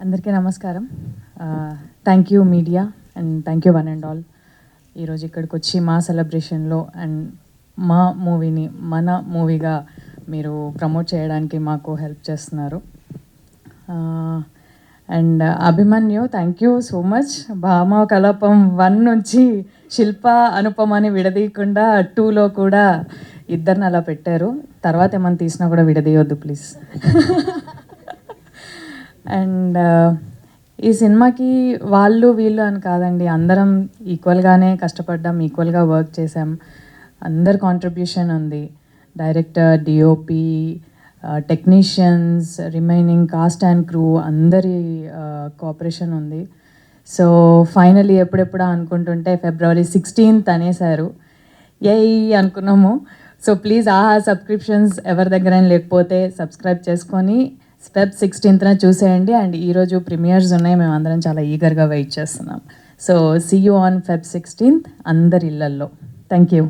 అందరికీ నమస్కారం. Thank you media and thank you one and all. ఈరోజు ఇక్కడికి వచ్చి మా సెలబ్రేషన్లో అండ్ మా మూవీని మన మూవీగా మీరు ప్రమోట్ చేయడానికి మాకు హెల్ప్ చేస్తున్నారు. And Abhimanyu, thank you so much. భామ కలాపం 1 నుంచి శిల్ప అనుపమని విడదీయకుండా 2లో కూడా ఇద్దరిని అలా పెట్టారు. తర్వాత ఏమైనా తీసినా కూడా విడదీయొద్దు ప్లీజ్. అండ్ ఈ సినిమాకి వాళ్ళు వీళ్ళు అని కాదండి, అందరం ఈక్వల్గానే కష్టపడ్డాం, ఈక్వల్గా వర్క్ చేసాం. అందరి కాంట్రిబ్యూషన్ ఉంది. Director, DOP, technicians, remaining cost and crew అందరి కోఆపరేషన్ ఉంది. సో ఫైనలీ ఎప్పుడెప్పుడా అనుకుంటుంటే February 16th అనేసారు. అనుకున్నాము. సో ప్లీజ్ సబ్స్క్రిప్షన్స్ ఎవరి దగ్గర లేకపోతే సబ్స్క్రైబ్ చేసుకొని Feb 16th చూసేయండి. అండ్ ఈరోజు ప్రీమియర్స్ ఉన్నాయి, మేము అందరం చాలా ఈగర్గా వెయిట్ చేస్తున్నాం. So see you on Feb 16th అందరి ఇళ్లల్లో. Thank you.